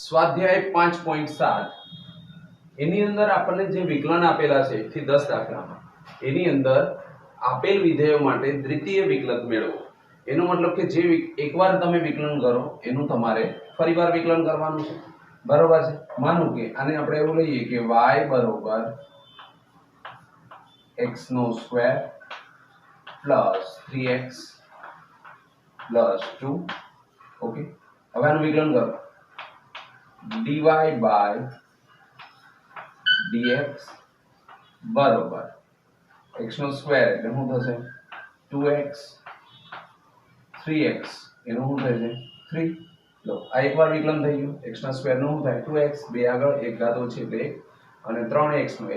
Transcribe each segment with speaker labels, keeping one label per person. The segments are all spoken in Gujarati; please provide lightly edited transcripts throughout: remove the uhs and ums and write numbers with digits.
Speaker 1: સ્વાધ્યાય 5.7 એની અંદર આપણને જે વિકલન આપેલા છે 1 થી 10 દાખલામાં એની અંદર આપેલ વિધેયો માટે દ્વિતીય વિકલન મેળવો। એનો મતલબ કે જે એકવાર તમે વિકલન કરો એનું તમારે ફરીવાર વિકલન કરવાનું છે, બરોબર છે। માનો કે આને આપણે એવું લઈએ કે y બરોબર x નો square plus 3x plus 2। Okay, હવે આનું વિકલન કરો dy by dx બરોબર x નો સ્ક્વેર એટલે શું થશે 2x 3x એનું શું થશે 3। લો આ એકવાર વિકલન થઈ ગયું। x ના સ્ક્વેર નું શું થાય 2x, બે આગળ એક ઘાત ઓછી એટલે 1 અને 3x નું 1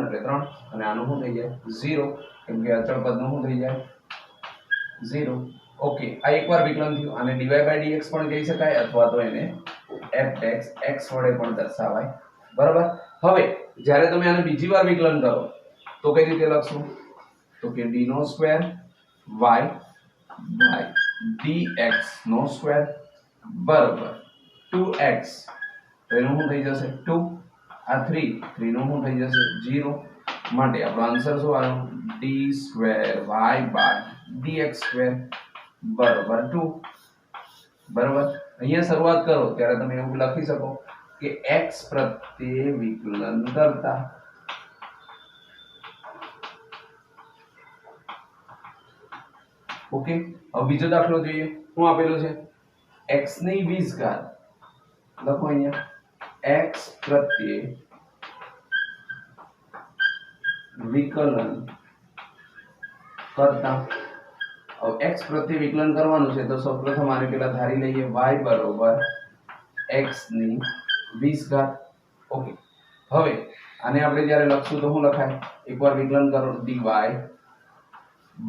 Speaker 1: એટલે 3 અને આનું શું થઈ જાય 0 કેમ કે અચળ પદ નું શું થઈ જાય 0। ઓકે, આ એકવાર વિકલન થયું। આને dy by dx પણ કહી શકાય અથવા તો એને fx x વડે પણ દર્શાવાય, બરાબર। હવે જ્યારે તમે આને બીજી વાર વિકલન કરો તો કઈ રીતે લખશું તો કે d નો સ્ક્વેર y by dx નો સ્ક્વેર બરાબર 2x તો એનું શું થઈ જશે 2 આ 3 નું શું થઈ જશે 0 માટે આપણો આન્સર શું આવ્યો d square y by dx square બરાબર 2। બરાબર, અહીંયા શરૂઆત કરો ત્યારે તમે એવું લખી શકો કે x પ્રત્યે વિકલન કરતા ઓકે। હવે બીજો દાખલો જોઈએ। શું આપેલું છે x ની 20 ઘાત લખો અહીંયા x પ્રત્યે વિકલન કરતા। अब x પ્રત્યે વિકલન કરવાનું છે તો સૌપ્રથમ આને પેલા ધારી લઈએ y બરોબર x ની 20 ઘાત। ઓકે, હવે આને આપણે જ્યારે લખશું તો શું લખાય એકવાર વિકલન કરો dy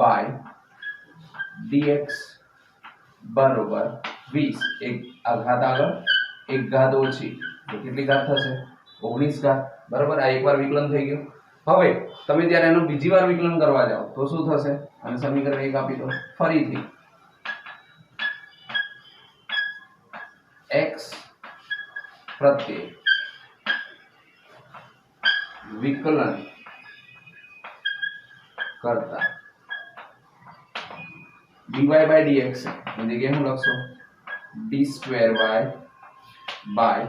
Speaker 1: by dx બરોબર 20 એક આ ઘાત આગળ એક ઘાત ઓછી તો કેટલી ઘાત થશે 19 ઘાત, બરાબર। આ એકવાર વિકલન થઈ ગયું। હવે તમે જ્યારે એનું બીજી વાર વિકલન કરવા જાઓ તો શું થશે અને સમીકરણ 1 આપી દો ફરીથી x પ્રત્યે વિકલન કરતા dy by dx ની જગ્યાએ શું લખશો d square y by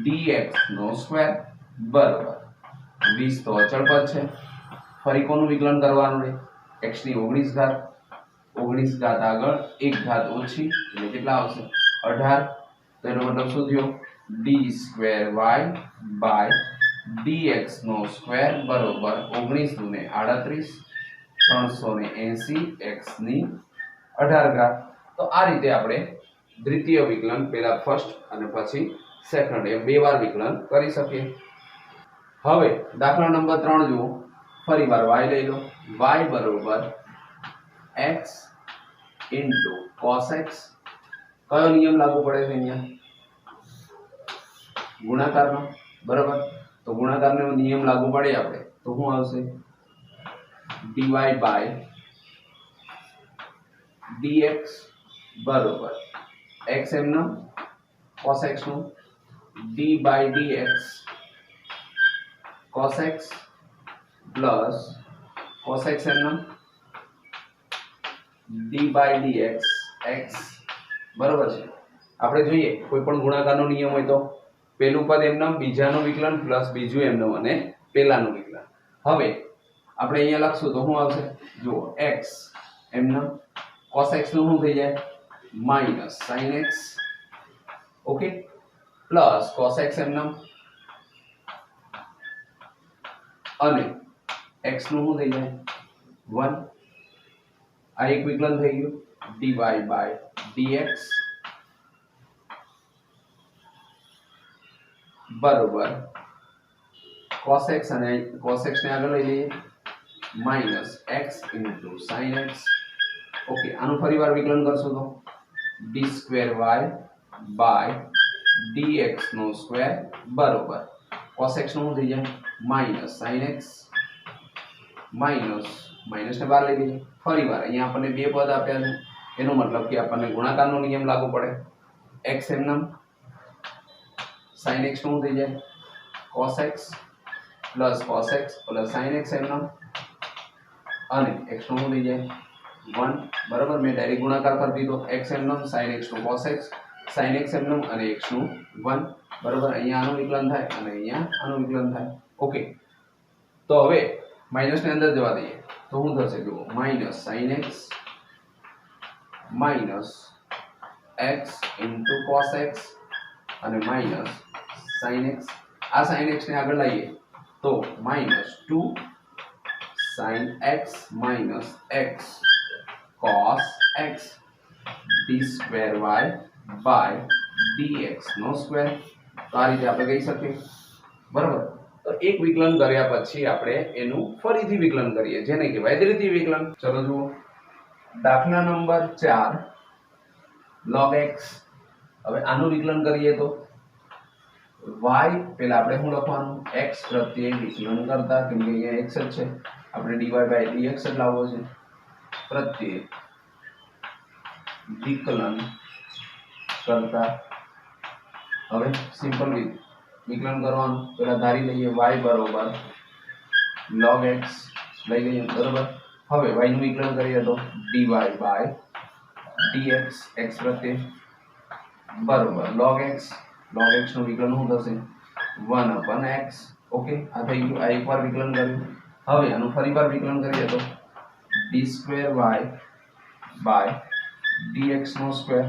Speaker 1: dx નો સ્ક્વેર બરાબર 20 તો અચળ પદ છે। ફરી કોનું વિકલન કરવાનું છે x ની 19 ઘાત 19 ઘાત આગળ એક ઘાત ઓછી એટલે કેટલા આવશે 18 તો એનો મતલબ શું થયો d square y by dx નો સ્ક્વેર બરાબર 19 દુને 38 380 x ની 18 ઘાત। તો આ રીતે આપણે દ્વિતીય વિકલન પહેલા ફર્સ્ટ અને પછી સેકન્ડ એમ બે વાર વિકલન કરી શકીએ। હવે દાખલા નંબર 3 જુઓ। ફરીવાર y લઈ લો y બરોબર x cos x કયો નિયમ લાગુ પડે છે અહીંયા ગુણાકારનો, બરાબર। તો ગુણાકારનો નિયમ લાગુ પડે આપણે તો શું આવશે dy by dx બરોબર x એમનો cos x નું d by dx cos x plus cos x એમનો d by dx x બરોબર છે। આપણે જોઈએ કોઈ પણ ગુણાકારનો નિયમ હોય તો પહેલું પદ એમનો બીજાનું વિકલન પ્લસ બીજું એમનો અને પહેલાનું વિકલન। હવે આપણે અહીંયા લખશું તો શું આવશે જુઓ x એમનો cos x નું શું થઈ જાય minus sin x okay plus cos x એમનો અને x નું શું થઈ જાય 1 આ એક વિકલન થઈ ગયું dy by dx બરોબર cos x અને cos x ને આગળ લઈ લઈએ minus x sin x okay આનું ફરીવાર વિકલન કરશો તો d square y by dx નો સ્ક્વેર બરોબર cos x નું શું થઈ જાય માઈનસ sin x માઈનસ ને બહાર લઈ લઈએ। ફરીવાર અહીંયા આપણને બે પદ આપ્યા છે એનો મતલબ કે આપણને ગુણાકારનો નિયમ લાગુ પડે x એમનામ sin x નું થઈ જાય cos x plus cos x plus sin x એમનો અને x નું થઈ જાય 1 બરાબર મેં ડાયરેક્ટ ગુણાકાર કરી દીધો x એમનો sin x નું cos x sin x એમનો અને x નું 1 બરાબર અહીંયા આનું વિકલન થાય અને અહીંયા આનું વિકલન થાય ઓકે તો હવે માઈનસ ને અંદર જવા દઈએ તો શું થશે જો minus sin x minus x into cos x અને માઈનસ sin x આ sin x ને આગળ લાવીએ તો minus 2 sin x minus x cos x d square y by dx નો સ્ક્વેર તો આ રીતે આપણે કહી શકીએ બરાબર તો એક વિકલન કર્યા પછી આપણે એનું ફરીથી વિકલન કરીએ જેને કહેવાય દ્વિતીય વિકલન ચલો જુઓ દાખલા નંબર 4 log x હવે આનું વિકલન કરીએ તો y પેલા આપણે શું લખવાનું x પ્રત્યે વિકલન કરતા કેમ કે અહીંયા x જ છે આપણે dy by dx જ લાવવો છે પ્રત્યે વિકલન કરતા હવે સિમ્પલ વિકલન કરવાનું પેલા ધારી લઈએ y બરોબર log x લઈ લઈએ બરોબર હવે y નું વિકલન કરીએ તો dy by dx x પ્રત્યે બરોબર log x નું વિકલન શું થશે 1 upon x ઓકે આ થઈ ગયું આ એકવાર વિકલન કર્યું હવે આનું ફરીવાર વિકલન કરીએ તો d square y by dx નો સ્ક્વેર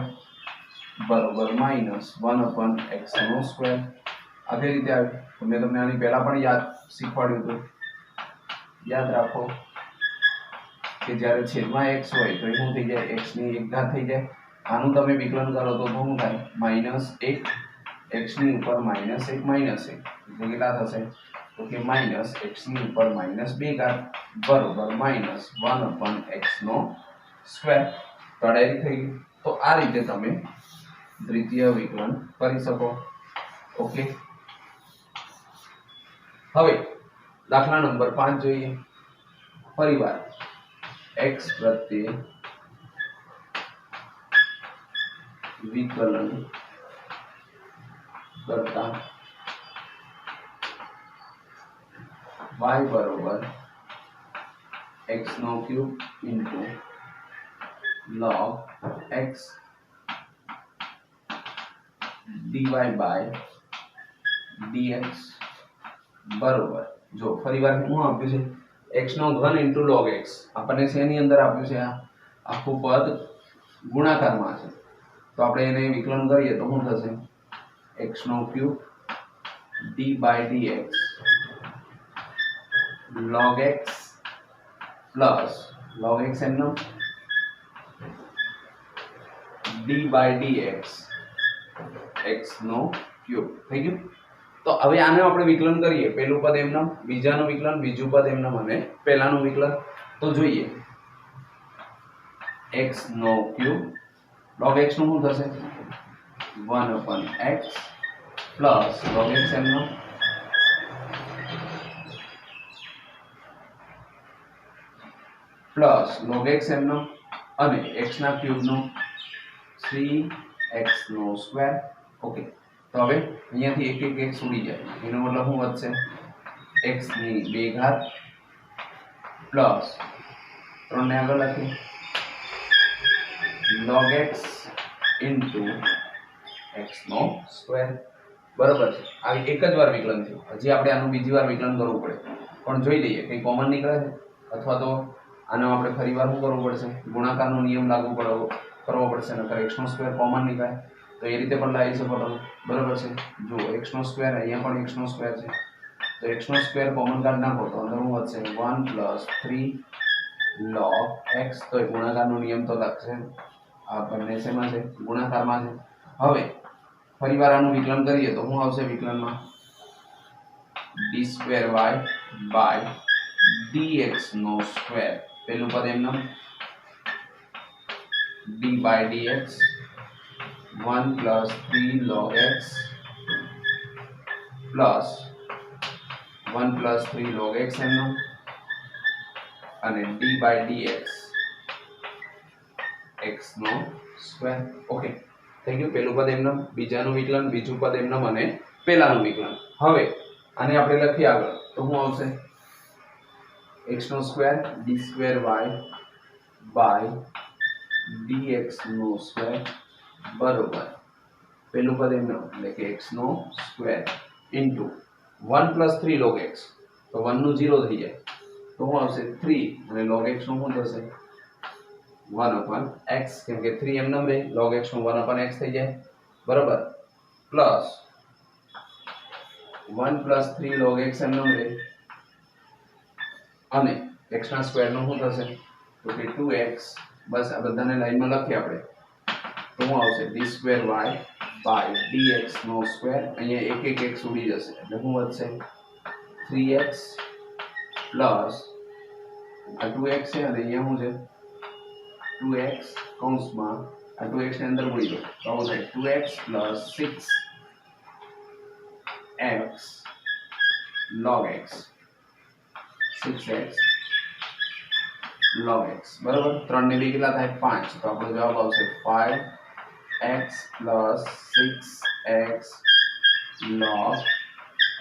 Speaker 1: બરોબર માઈનસ 1 upon x નો સ્ક્વેર આ કઈ રીતે આવે તો મેં તમને આની પહેલા પણ યાદ શીખવાડ્યું હતું યાદ રાખો કે જ્યારે છેદમાં x હોય તો એ શું થઈ જાય x ની એક ઘાત થઈ જાય આનું તમે વિકલન કરો તો શું થાય -1 x ની ઉપર -1 એટલે કેટલા થશે તો કે માઈનસ x ની ઉપર -2 ઘાત બરોબર -1 upon x નો સ્ક્વેર તો ડાયરેક્ટ થઈ ગયું તો આ રીતે તમે દ્વિતીય વિકલન કરી શકો ઓકે હવે દાખલા નંબર 5 જોઈએ ફરીવાર x પ્રત્યે વિકલન કરતા y બરોબર x નો cube into log x dy by dx બરોબર જો ફરીવાર શું આપ્યું છે x નો ઘન into log x આપણને શેની અંદર આપ્યું છે આ આખું પદ ગુણાકારમાં છે તો આપણે એને વિકલન કરીએ તો શું થશે x નો cube d by dx log x plus log x એમનો d by dx x નો ક્યુબ થઈ ગયું તો હવે આને આપણે વિકલન કરીએ પહેલું પદ એમનો બીજાનું વિકલન બીજું પદ એમનો અને પહેલાનું વિકલન તો જોઈએ x નો ક્યુબ log x નું શું થશે 1 upon x plus log x એમનો પ્લસ log x એમનો અને x ના ક્યુબ નો 3x નો સ્ક્વેર ઓકે તો હવે અહીંયાથી એક એક x ઉડી જાય એનો મતલબ શું વધશે x ની 2 ઘાત પ્લસ 3 ને આગળ લખી log x into x નો સ્ક્વેર બરાબર છે આ એક જ વાર વિકલન થયું હજી આપણે આનું બીજી વાર વિકલન કરવું પડે પણ જોઈ લઈએ કે કોમન નીકળે છે અથવા તો આનો આપણે ફરીવાર શું કરવું પડશે ગુણાકારનો નિયમ લાગુ કરવો પડશે નકર x નો સ્ક્વેર કોમન નીકળે તો એ રીતે પણ લાવી શકો તમે બરાબર છે જો x નો સ્ક્વેર અહીંયા પણ x નો સ્ક્વેર છે તો x નો સ્ક્વેર કોમન કાઢ નાખો તો અંદર શું વધશે 1 + 3 log x તો એ ગુણાકારનો નિયમ તો લાગશે આ બંને શેમાં છે ગુણાકારમાં છે હવે ફરીવાર આનું વિકલન કરીએ તો શું આવશે વિકલનમાં d2y by dx નો સ્ક્વેર પહેલું પદ એમનું d by dx 1 + 3 log x plus 1 + 3 log x એમનું અને d by dx x નો સ્ક્વેર ઓકે થઈ ગયું પહેલું પદ એમનું બીજાનું વિકલન બીજું પદ એમનું અને પહેલાનું વિકલન. હવે આને આપણે લખીએ આગળ તો શું આવશે x નો square d square y by dx નો સ્ક્વેર બરોબર પેલું પદ એમનો એટલે કે x નો સ્ક્વેર ઇન્ટુ 1 + 3 log x તો 1 નું 0 થઈ જાય તો શું આવશે 3 અને log x નું શું થશે 1/x કેમ કે 3 એમ નમ રહે log x નું 1/x થઈ જાય બરોબર પ્લસ 1 + 3 log x એમ નમ રહે અને x ના સ્ક્વેર નું શું થશે તો કે 2x બસ આ બધાને લાઈનમાં લખીએ આપણે તો શું આવશે d square y by dx નો સ્ક્વેર અહીંયા એક એક x ઉડી જશે એટલે શું વધશે 3x પ્લસ આ 2x છે અને અહીંયા શું છે 2x કૌંસમાં આ 2x ની અંદર ઉડી દો તો આવું થાય 2x plus 6x log x 6x log x બરાબર 3 ને 2 કેટલા થાય 5 તો આપણો જવાબ આવશે 5x plus 6x log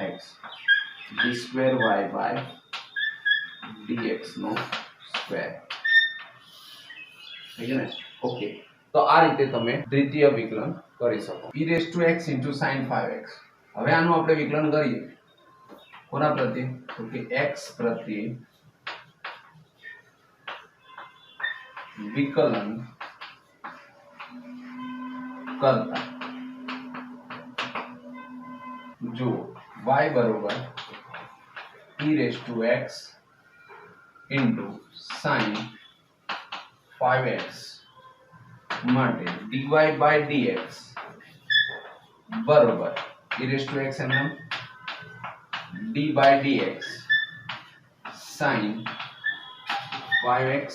Speaker 1: x d square y by dx નો સ્ક્વેર ठीक है ओके तो આ રીતે તમે દ્વિતીય વિકલન કરી શકો e raised to x into sin 5x હવે આનું આપણે વિકલન કરીએ કોના પ્રત્યે તો કે x પ્રત્યે વિકલન करता जो y बरोबर e raised to x into sin 5x માટે dy by dx बरोबर e raised to x એમનું d by dx sin 5x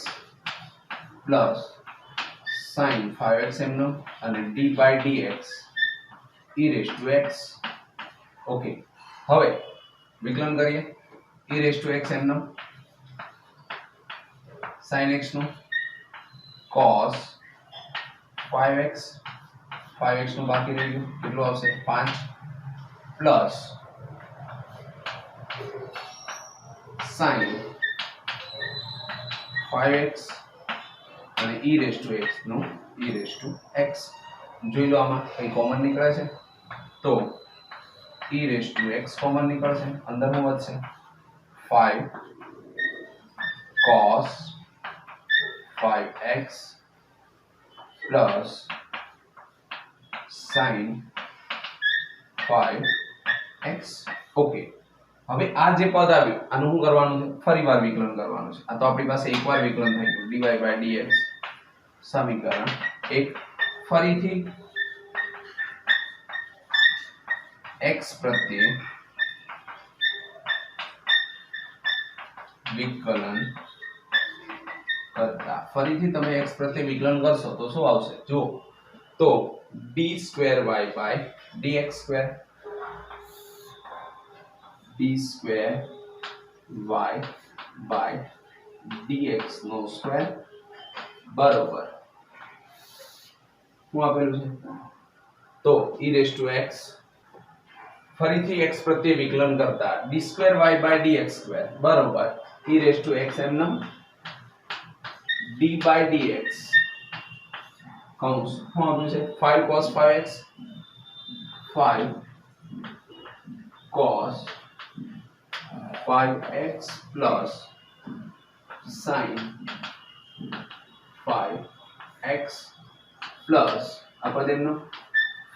Speaker 1: plus sin 5x એમનું અને d by dx e raised to x okay હવે વિકલન કરીએ e raised to x એમનું sin x નું cos 5x 5x નું બાકી રહી ગયું કેટલું આવશે 5 પ્લસ sin 5x અને e raised to x નું e raised to x જોઈ લો આમાં કઈ કોમન નીકળે છે તો e raised to x common નીકળશે અંદર શું વધશે 5 cos 5x plus sin 5x okay હવે આ જે પદ આવ્યું આનું શું કરવાનું છે ફરીવાર વિકલન કરવાનું છે આ તો આપણી પાસે એકવાર વિકલન થઈ ગયું dy by dx સમીકરણ એક ફરીથી x પ્રત્યે વિકલન કરતા ફરીથી તમે x પ્રત્યે વિકલન કરશો તો શું આવશે જો તો d square y by dx square d square y by dx નો સ્ક્વેર બરોબર શું આપેલું છે તો e raised to x ફરીથી x પ્રત્યે વિકલન કરતા d square y by dx square બરોબર e raised to x એમનું d by dx કૌંસ શું આપ્યું છે 5 cos 5x 5 cos 5x plus sin 5x plus આ પદ એમનો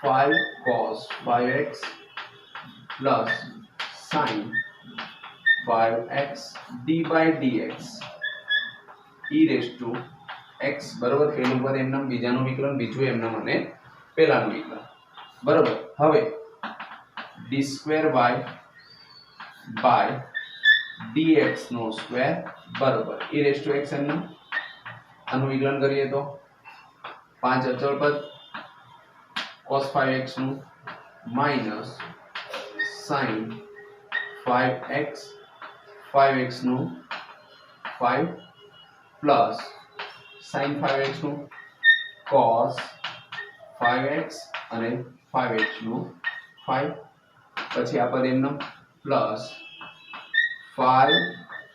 Speaker 1: 5 cos 5x plus sin 5x d by dx e raised to x બરોબર પહેલું પદ એમનું બીજાનું વિકલન બીજું એમનું અને પહેલાનું વિકલન બરોબર હવે d square y by dx નો સ્ક્વેર બરોબર e raised to x એમનું આનું વિકલન કરીએ તો 5 અચળ પદ cos 5x નું minus sin 5x 5x નું 5 plus sin 5x નું cos 5x અને 5x નું 5 પછી આ પદ એમનો plus 5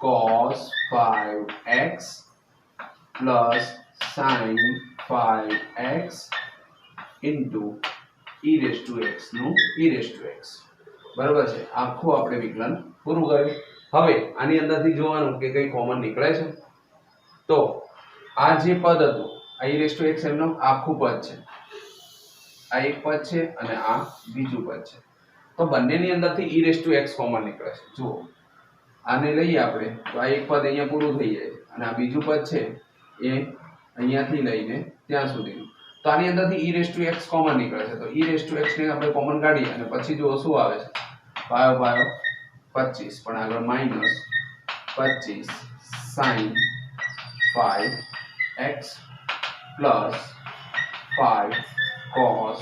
Speaker 1: cos 5x plus sin 5x into e raise to x નું e રેઝ ટુ x બરાબર છે. આખું આપણે વિકલન પૂરું કર્યું. હવે આની અંદરથી જોવાનું કે કઈ કોમન નીકળે છે. તો આ જે પદ હતું આ e રેઝ ટુ x એમનું આખું પદ છે, આ એક પદ છે અને આ બીજું પદ છે. તો બંનેની અંદરથી e raise to x common નીકળે છે. જુઓ આને લઈએ આપણે તો આ એક પદ અહીંયા પૂરું થઈ જાય છે અને આ બીજું પદ છે એ અહીંયાથી લઈને ત્યાં સુધીનું. તો આની અંદરથી e raise to x common નીકળે છે. તો e રેઝ ટુ x ને આપણે કોમન કાઢીએ અને પછી જો શું આવે છે પાયો પાયો 25 પણ આગળ minus 25 sin 5x plus 5 cos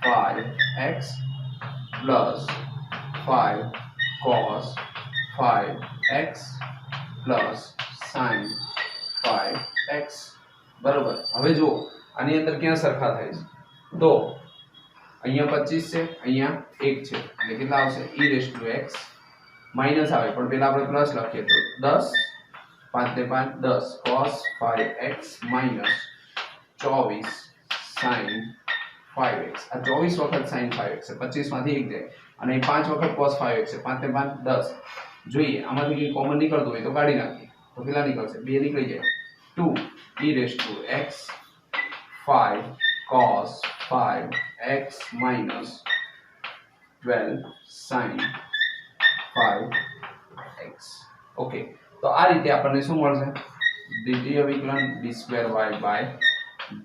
Speaker 1: 5x plus 5 cos 5x plus sin 5x બરોબર. હવે જો આની અંદર ક્યાં સરખા થાય છે તો અહીંયા 25 છે, અહીંયા 1 છે એટલે કેટલા આવશે e raise to x minus આવે પણ પહેલા આપણે પ્લસ લખીએ તો 10 5 ને 5 10 cos 5x minus 24 sin 5x. આ 24 વખત sin 5x છે, 25 માંથી 1 જાય અને 5 વખત cos 5x છે, 5 ને 5 10. જોઈએ આમાંથી કઈ કોમન નીકળતું હોય તો કાઢી નાખીએ તો કેટલા નીકળશે 2 નીકળી જાય. 2 e raise to x 5 cos 5x minus 12 sin 5x. Okay, તો આ રીતે આપણને શું મળશે દ્વિતીય વિકલન d2y by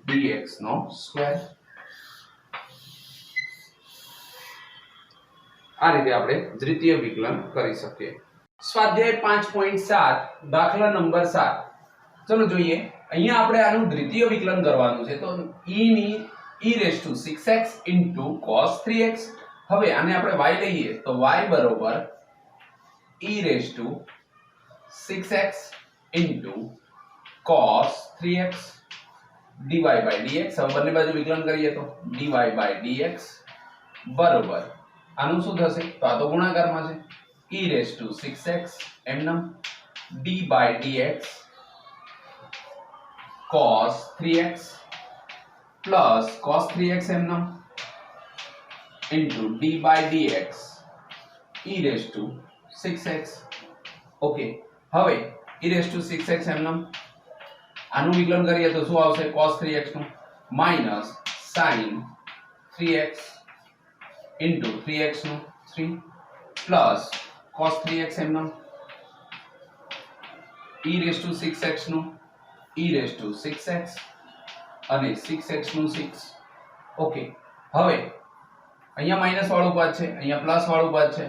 Speaker 1: dx નો સ્ક્વેર. આ રીતે આપણે દ્વિતીય વિકલન કરી શકીએ. સ્વાધ્યાય 5.7 દાખલા નંબર 7. ચલો જોઈએ. અહીંયા આપણે આનું દ્વિતીય વિકલન કરવાનું છે તો e ની e raise to 6x cos 3x. હવે આને આપણે y લઈએ તો y બરોબર e raise to 6x cos 3x dy by dx. હવે બંને બાજુ વિકલન કરીએ તો dy by dx બરોબર આનું શું થશે તો આ તો ગુણાકારમાં છે e રેઝ ટુ 6x એમනම් d by dx cos 3x plus cos 3x એમනම් into d by dx e raised to 6x. Okay, હવે e raised to 6x એમනම් આનું વિકલન કરીએ તો શું આવશે cos 3x નું minus sin 3x into 3x નું 3 plus cos 3x એમනම් e raised to 6x નું e raised to 6x અને 6x નું 6. ઓકે, હવે અહીંયા માઈનસ વાળું પદ છે, અહીંયા પ્લસ વાળું પદ છે.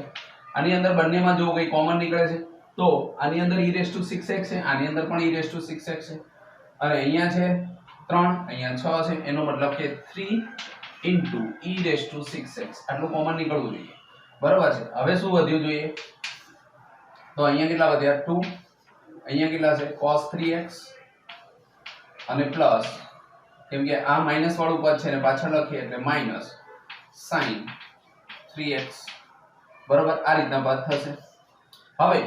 Speaker 1: આની અંદર બંનેમાં જો કંઈ કોમન નીકળે છે તો આની અંદર e raised to 6x છે, આની અંદર પણ e raised to 6x છે અને અહીંયા છે 3, અહીંયા 6 છે. એનો મતલબ કે 3 into e raised to 6x આટલું કોમન નીકળવું જોઈએ. બરાબર છે. હવે શું વધ્યું જોઈએ તો અહીંયા કેટલા વધ્યા 2, અહીંયા કેટલા છે cos 3x અને પ્લસ કેમ કે આ માઈનસ વાળું પદ છે ને પાછળ લખીએ એટલે માઈનસ sin 3x. બરોબર, આ રીતના પદ થશે. હવે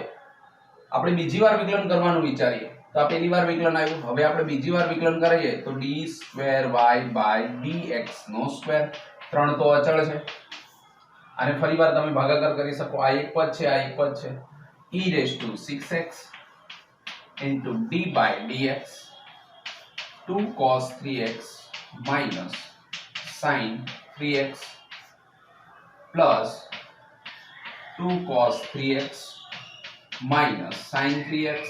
Speaker 1: આપણે બીજી વાર વિકલન કરવાનું વિચારીએ તો આ પહેલી વાર વિકલન આવ્યું. હવે આપણે બીજી વાર વિકલન કરીએ તો d2y by dx નો સ્ક્વેર. 3 તો અચળ છે અને ફરીવાર તમે ભાગાકાર કરી શકો. આ એક પદ છે, આ એક પદ છે. e raised to 6x into d by dx 2 cos 3x minus sin 3x plus 2 cos 3x minus sin 3x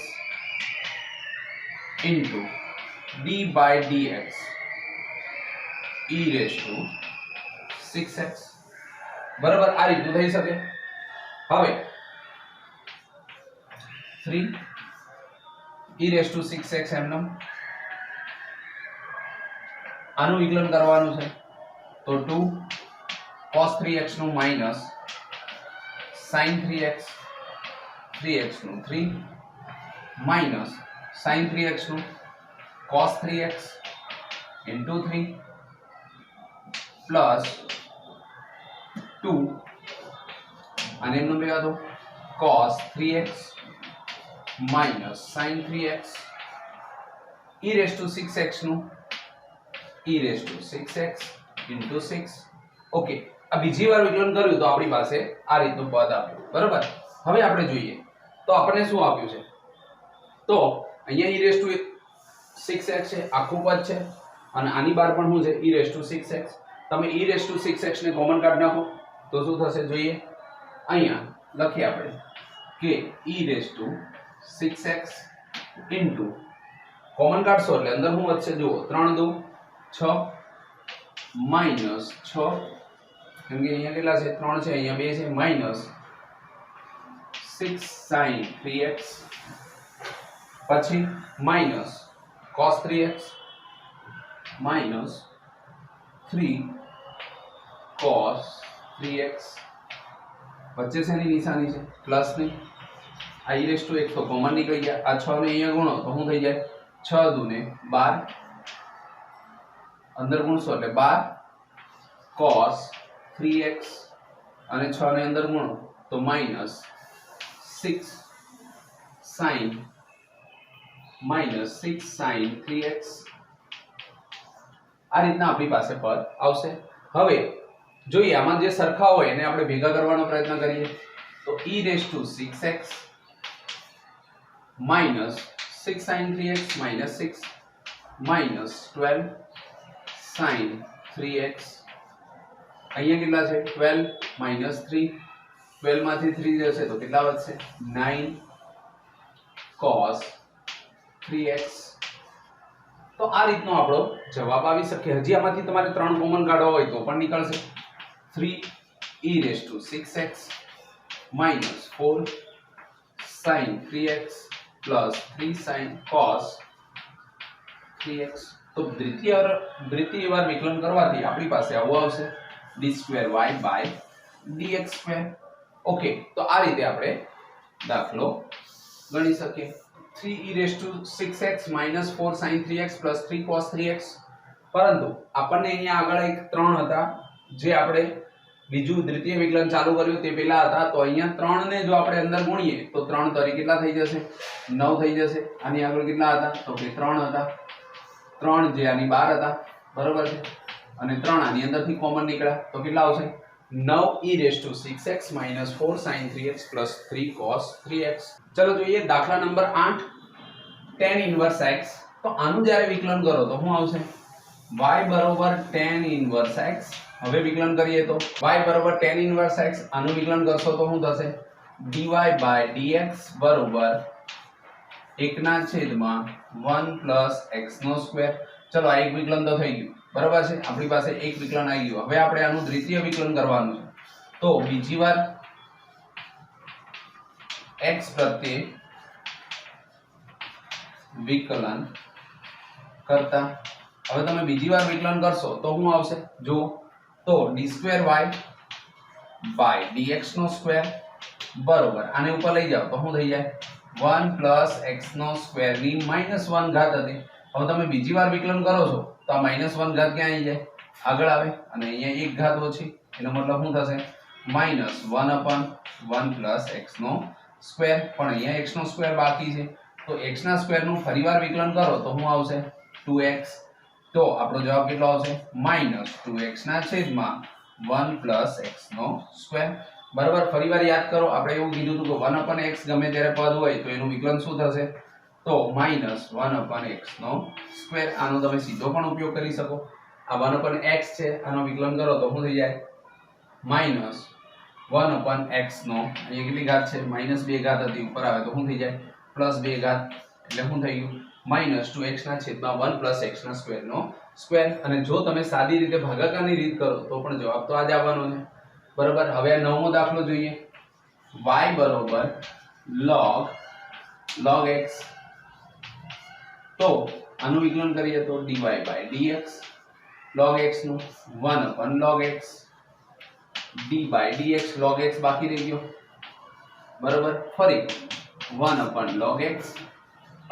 Speaker 1: into d by dx e raised to 6x. બરાબર, આ રીતનું થઈ શકે. હવે 3 e raised to 6x એમનું આનું વિકલન કરવાનું છે તો 2 cos 3x નું માઈનસ sin 3x 3x નું 3 માઈનસ sin 3x નું cos 3x into 3 પ્લસ 2 આને એમનું ભેગા તો cos 3x minus sin 3x e raised to 6x નું e raised to 6x into 6. Okay, આ બીજી વાર વિકલન કર્યું તો આપણી પાસે આ રીતનું પદ આવ્યું. બરાબર. હવે આપણે જોઈએ તો આપણને શું આપ્યું છે. તો અહીંયા e raised to 6x છે, આખું પદ છે, અને આની બહાર પણ શું છે e raised to 6x. તમે e raised to 6x ને કોમન કાઢી નાખો તો શું થશે જોઈએ. અહીંયા લખીએ આપણે કે e raised to 6x into common કાઢશો એટલે અંદર શું વધશે જુઓ 3 2 6 minus 6 કેમ કે અહીંયા કેટલા છે 3 છે, અહીંયા 2 છે, minus 6 sin 3x પછી minus cos 3x minus 3 cos 3x વચ્ચે શેની નિશાની છે પ્લસ ની. આ e raised to x તો કોમન નીકળી ગયા. આ 6 ને અહીંયા ગુણો તો શું થઈ જાય 6 દુ ને 12 અંદર ગુણશો એટલે 12 cos 3x અને 6 ને અંદર ગુણો તો minus 6 sin 3x. આ રીતના આપણી પાસે પદ આવશે. હવે જોઈએ આમાં જે સરખા હોય એને આપણે ભેગા કરવાનો પ્રયત્ન કરીએ તો e raised to 6x minus 6 sin 3x minus 6 minus 12 sin 3x. અહીંયા કેટલા છે 12 minus 3, 12 માંથી 3 જશે તો કેટલા વધશે 9 cos 3x. તો આ રીતનો આપણો જવાબ આવી શકે. હજી આમાંથી તમારે 3 કોમન કાઢવા હોય તો પણ નીકળશે. 3 e raised to 6x minus 4 sin 3x plus 3 sin cos 3x. તો દ્વિતીય વાર વિકલન કરવાથી આપણી પાસે આવું આવશે d2y by dx2. ઓકે, તો આ રીતે આપણે દાખલો ગણી શકીએ. 3 e raised to 6x minus 4 sin 3x plus 3 cos 3x. પરંતુ આપણને અહીંયા આગળ એક 3 હતા જે આપણે બીજું દ્વિતીય વિકલન ચાલુ કર્યું તે પહેલા હતા. તો અહીંયા 3 ને જો આપણે અંદર ગુણીએ તો 3 તરી કેટલા થઈ જશે 9 થઈ જશે. આની આગળ કેટલા હતા તો કે 3 હતા. 3 જે આની 12 હતા બરોબર છે, અને 3 આની અંદરથી કોમન નીકળ્યા તો કેટલા આવશે 9 e raised to 6x minus 4 sin 3x plus 3 cos 3x. ચલો જોઈએ દાખલા નંબર 8 tan inverse x. તો આનું જ્યારે વિકલન કરો તો શું આવશે y બરોબર tan inverse x. હવે વિકલન કરીએ તો y બરોબર tan inverse x. આનું વિકલન કરશો તો શું થશે dy by dx બરોબર 1/1 plus x નો સ્ક્વેર. ચલો આ એક વિકલન તો થઈ ગયું બરાબર છે, આપણી પાસે એક વિકલન આવી ગયું. હવે આપણે આનું દ્વિતીય વિકલન કરવાનું છે. તો બીજી વાર x પ્રત્યે વિકલન કરતા હવે તમે બીજી વાર વિકલન કરશો તો શું આવશે જો તો d2y by dx નો સ્ક્વેર બરોબર આને ઉપર લઈ જાઓ તો શું થઈ જાય 1 plus x નો સ્ક્વેર ની -1 ઘાત હતી. હવે તમે બીજી વાર વિકલન કરો છો તો આ -1 ઘાત ક્યાં આવી જાય આગળ આવે અને અહીંયા એક ઘાત ઓછી, એનો મતલબ શું થશે -1/1 plus x નો સ્ક્વેર. પણ અહીંયા x નો સ્ક્વેર બાકી છે તો x ના સ્ક્વેર નું ફરીવાર વિકલન કરો તો શું આવશે 2x. તો આપણો જવાબ કેટલો આવશે -2x ના છેદમાં 1 plus x નો સ્ક્વેર. બરાબર. ફરીવાર યાદ કરો આપણે એવું કીધું હતું કે 1/x ગમે ત્યારે પદ હોય તો એનું વિકલન શું થશે તો -1/x નો સ્ક્વેર. આનો તમે સીધો પણ ઉપયોગ કરી શકો. આ 1/x છે, આનો વિકલન કરો તો શું થઈ જાય -1/x નો અહીંયા કેટલી ઘાત છે -2 ઘાત હતી, ઉપર આવે તો શું થઈ જાય +2 ઘાત. એટલે શું થઈ ગયું -2x ના છેદમાં 1 plus x ના સ્ક્વેર નો સ્ક્વેર. અને જો તમે સાદી રીતે ભાગાકારની રીત કરો તો પણ જવાબ તો આ જ આવવાનો છે બરાબર. હવે આ નવમો દાખલો જોઈએ. y બરોબર log x. તો આનું વિકલન કરીએ તો dy by dx log x નું 1/log x d by dx log x બાકી રહી ગયો બરાબર. ફરી 1/log x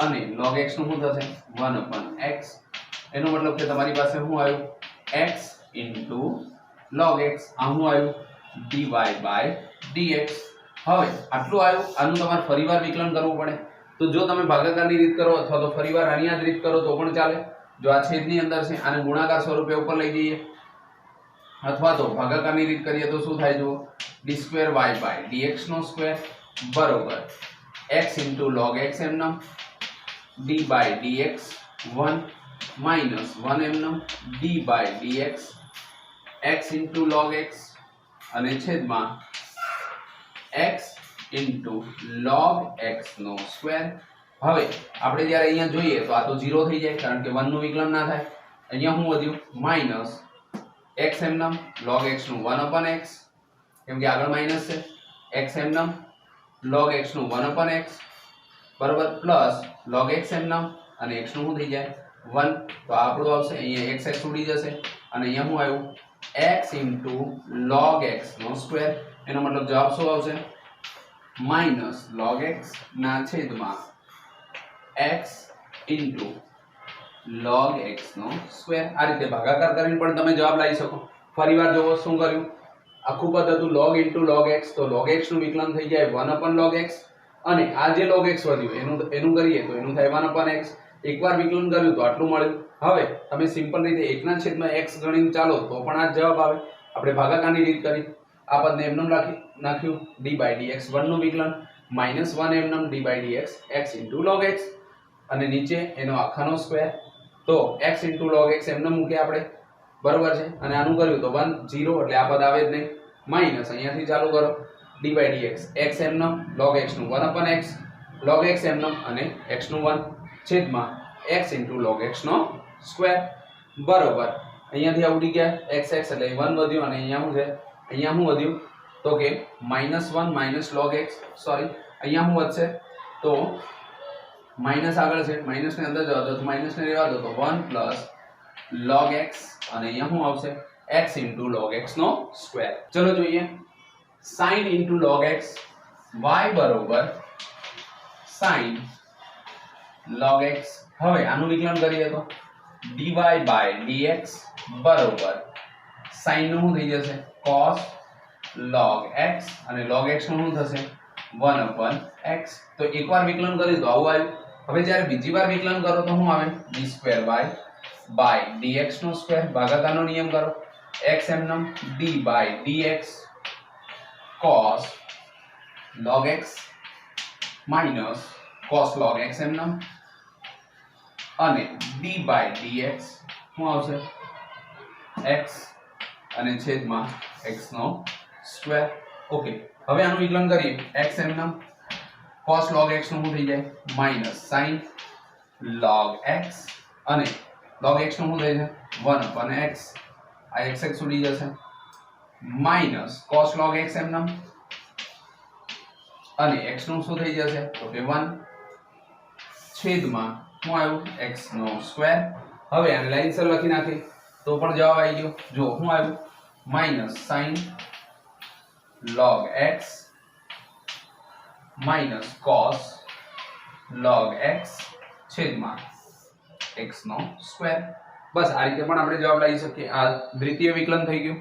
Speaker 1: અને log x નું શું થશે 1/x. એનો મતલબ કે તમારી પાસે શું આવ્યું x into log x. આ શું આવ્યું dy by dx। હવે આટલું આવ્યું, આનું તમારે ફરીવાર વિકલન કરવું પડે। તો જો તમે ભાગાકારની રીત કરો અથવા તો ફરીવાર આની જ રીત કરો તો પણ ચાલે। જો આ છેદની અંદર છે આને ગુણાકાર સ્વરૂપે ઉપર લઈ જઈએ અથવા તો ભાગાકારની રીત કરીએ તો શું થાય જુઓ, d2y dx નો સ્ક્વેર બરોબર x log x એમનેમ d dx 1 minus 1 એમનેમ d dx x log x અને છેદમાં x log x નો સ્ક્વેર। હવે આપણે જ્યારે અહીંયા જોઈએ તો આ તો 0 થઈ જાય કારણ કે 1 નું વિકલન ના થાય। અહીંયા શું વધ્યું માઈનસ x એમનેમ log x નું 1/x કેમ કે આગળ માઈનસ છે, x એમનેમ log x નું 1/x બરાબર પ્લસ log x એમનેમ અને x નું શું થઈ જાય 1 તો આપણું આવશે અહીંયા x ઉડી જશે અને અહીંયા શું આવ્યું x log x નો સ્ક્વેર। એનો મતલબ જવાબ શું આવશે માઈનસ log x ના છેદમાં x log x નો સ્ક્વેર। આ રીતે ભાગાકાર કરીને પણ તમે જવાબ લાવી શકો। ફરીવાર જોવો શું કર્યું, આખું પદ હતું log x તો log x નું વિકલન થઈ જાય 1/log x અને આ જે log x વધ્યું એનું કરીએ તો એનું થાય 1/x। એકવાર વિકલન કર્યું તો આટલું મળ્યું। હવે તમે સિમ્પલ રીતે 1 ના છેદમાં x ગણીને ચાલો તો પણ આ જવાબ આવે। આપણે ભાગાકારની રીત કરી, આ પદને એમનેમ નાખ્યું d dx 1 નું વિકલન -1 એમનેમ d dx x log x અને નીચે એનો આખાનો સ્ક્વેર તો x log x એમનેમ મૂકે આપણે બરોબર છે અને આનું કર્યું તો 1 0 એટલે આ પદ આવે જ નહીં માઈનસ અહીંયાથી ચાલુ કરો d dx x એમનેમ log x નું 1/x log x એમનેમ અને x નું 1 છેદમાં x log x નો સ્ક્વેર બરોબર। અહીંયાથી આ ઉડી ગયા x એટલે 1 વધ્યું અને અહીંયા શું છે, અહીંયા શું વધ્યું તો કે -1 log x સોરી અહીંયા શું વધશે તો માઈનસ આગળ છે, માઈનસ ની અંદર જવા દો તો માઈનસ ને રહેવા દો તો 1 log x અને અહીંયા શું આવશે x log x નો સ્ક્વેર। ચલો જોઈએ sin log x y બરોબર sin log x। હવે આનું વિકલન કરીએ તો dy dx બરોબર sin નું શું થઈ જશે cos log x અને log x નું શું થશે 1/x। તો એકવાર વિકલન કર્યું તો આવું આવ્યું। હવે જ્યારે બીજી વાર વિકલન કરો તો શું આવે d2y dx નો સ્ક્વેર ભાગાકારનો નિયમ કરો x એમનેમ d dx cos log x minus cos log x એમનેમ અને d dx શું આવશે x અને છેદમાં x નો સ્ક્વેર। ઓકે હવે આનું વિકલન કરીએ x એમનેમ cos log x નું શું થઈ જાય માઈનસ sin log x અને log x નું શું થઈ જાય 1/x આ x ઉડી જશે માઈનસ cos log x એમનેમ અને x નું શું થઈ જશે તો કે 1 છેદમાં શું આવ્યું x નો સ્ક્વેર। હવે આને લાઈનસર લખી નાખી તો પણ જવાબ આવી ગયો। જો શું આવ્યું minus sin log x minus cos log x છેદમાં x નો સ્ક્વેર। બસ આ રીતે પણ આપણે જવાબ લાવી શકીએ। આ દ્વિતીય વિકલન થઈ ગયું।